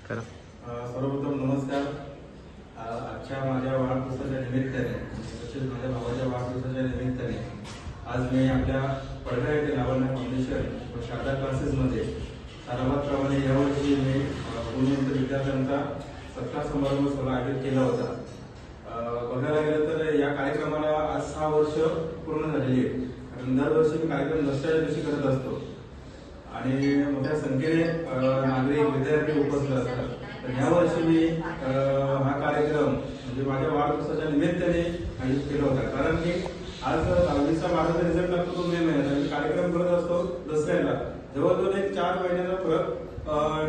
करा. सर्वप्रथम नमस्कार. आजच्या माझ्या वाढदिवसाच्या निमित्ताने तसेच माझ्या भावाच्या वाढदिवसाच्या निमित्ताने आज मी आपल्या पडघा येथे लावण्य फाउंडेशन व शारदा क्लासेसमध्ये साराभातप्रमाणे यावर्षी मी गुणवंत विद्यार्थ्यांचा सत्कार समारंभ सोहळा आयोजित केला होता. बघायला गेलं तर या कार्यक्रमाला आज 6 वर्ष पूर्ण झालेली आहे. कारण दरवर्षी कार्यक्रम दसऱ्याच्या दिवशी करत असतो आणि मोठ्या संख्येने नागरिक विद्यार्थी उपस्थित असतात. तर यावर्षी मी हा कार्यक्रम म्हणजे माझ्या वाढदिवसाच्या निमित्ताने आयोजित केला होता. कारण की आज 10वीचा 12चा रिझल्ट लागतो तो मे महिन्यात आणि कार्यक्रम करत असतो दसऱ्याला. जवळजवळ एक 4 महिन्याचा फरक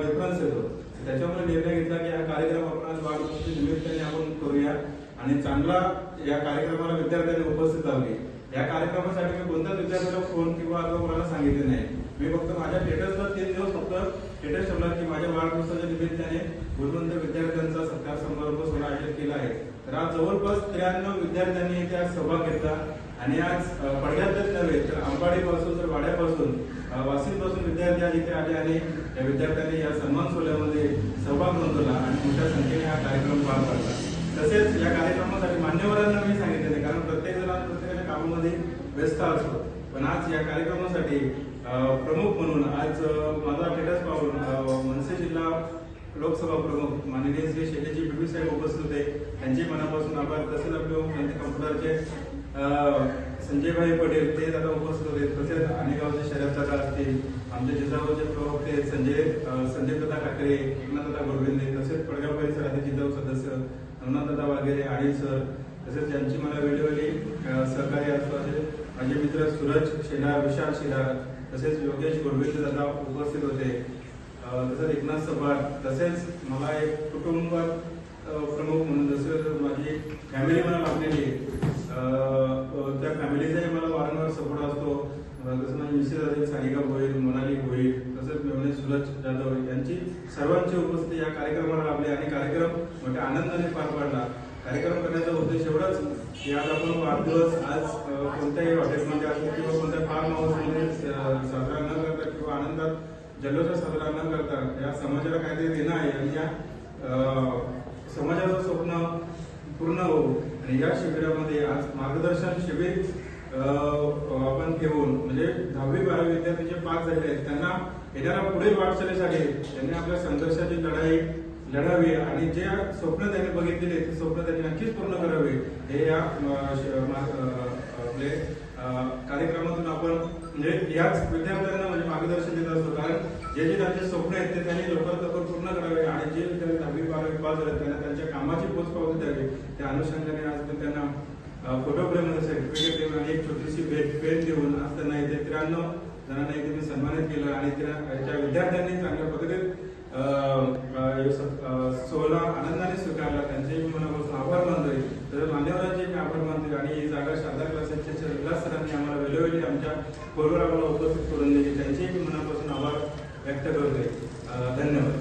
डिफरन्स येतो. त्याच्यामुळे निर्णय घेतला की हा कार्यक्रम आपण आज वाढदिवसाच्या निमित्ताने आपण करूया आणि चांगला या कार्यक्रमाला विद्यार्थ्यांनी उपस्थित लावले. या कार्यक्रमासाठी मी कोणत्याच विद्यार्थ्याला फोन किंवा कोणाला सांगितले नाही. मी फक्त माझ्या स्टेटसला 3 दिवस फक्त स्टेटस ठेवला की माझ्या वाढदिवसाच्या निमित्ताने गुणवंत विद्यार्थ्यांचा सत्कार समारंभ सोहळा आयोजित केला आहे. तर आज जवळपास 93 विद्यार्थ्यांनी त्यात सहभाग घेतला आणि आज पडघ्यातच नव्हे तर अंबाडीपासून तर वाड्यापासून वाशिमपासून विद्यार्थी आज इथे आले आणि या विद्यार्थ्यांनी या सन्मान सोहळ्यामध्ये सहभाग नोंदवला आणि मोठ्या संख्येने हा कार्यक्रम पार पाडला. तसेच या कार्यक्रमासाठी मान्यवरांना मी सांगितले कारण प्रत्येक जण प्रत्येकाच्या कामामध्ये व्यस्त असतो. पण आज या कार्यक्रमासाठी प्रमुख म्हणून आज माझा स्टेटस पाहून मनसे जिल्हा लोकसभा प्रमुख माननीय श्री शेट्टी बीबी साहेब उपस्थित होते. त्यांचे मनापासून आभार. तसेच आपले कम्प्युटरचे संजयभाई पटेल ते दादा उपस्थित होते. तसेच अनेगावचे शरद दादा असतील, आमचे जिजाऊचे प्रवक्ते संजय दादा ठाकरे, एकनाथ दादा गोडविंदे, तसेच पडगाव परिसराचे जिजाऊ सदस्य नवनाथ दादा वगैरे आणि सर, तसेच ज्यांची मला वेळोवेळी सहकार्य असतो असे माझे मित्र सूरज शेलार, विशाल शेलार, तसेच योगेश गोडविंदे दादा उपस्थित होते. तसेच एकनाथ सभाट, तसेच मला एक कुटुंब प्रमुख म्हणून जसं माझी फॅमिली मला लाभलेली त्या फॅमिलीचाही मला वारंवार सपोर्ट असतो. तसं माझी मिसेस असेल सानिका भोईर, मोनाली भोईर, तसेच मेवणे सूरज जाधव यांची सर्वांची उपस्थिती या कार्यक्रमाला लाभली आणि कार्यक्रम मोठ्या आनंदाने पार पाडला. कार्यक्रम करण्याचा उद्देश एवढाच की आज आपण वाढदिवस आज कोणत्याही हॉटेलमध्ये असो किंवा कोणत्या फार्म हाऊसमध्ये साजरा न करता किंवा आनंदात जल्लोषात साजरा न करता या समाजाला काहीतरी देणं आहे आणि या समाजाचं स्वप्न पूर्ण होऊ. आणि या शिबिरामध्ये आज मार्गदर्शन शिबिर आपण घेऊन म्हणजे 10वी 12वी विद्यार्थी जे पास झाले आहेत त्यांना येणाऱ्या पुढील वाटचालीसाठी त्यांनी आपल्या संघर्षाची लढाई लढावी आणि जे स्वप्न त्यांनी बघितलेले ते स्वप्न त्यांनी नक्कीच पूर्ण करावे हे या आपले कार्यक्रमातून आपण म्हणजे याच विद्यार्थ्यांना म्हणजे मार्गदर्शन देत असतो. कारण जे जे त्यांचे स्वप्न आहेत ते त्यांनी लवकरात लवकर पूर्ण करावे आणि जे विद्यार्थी 10वी 12वी पास झाले त्यांना त्यांच्या कामाची पोचपावती द्यावी. त्या अनुषंगाने आज मी त्यांना फोटोग्राफमध्ये सर्टिफिकेट देऊन आणि एक छोटीशी पेन देऊन आज त्यांना इथे 93 जणांना इथे मी सन्मानित केलं आणि त्या विद्यार्थ्यांनी चांगल्या पद्धतीत सोहळा आनंदाने स्वीकारला. त्यांचेही मनापासून आभार मानतोय. तर मान्यवरांचे मी आभार मानतोय आणि ही जागा शारदा क्लासेसच्या विलास सरांनी आम्हाला वेळोवेळी आमच्या फोनवर आम्हाला उपस्थित करून दिली. त्यांचेही मी मनापासून आभार व्यक्त करतोय. धन्यवाद.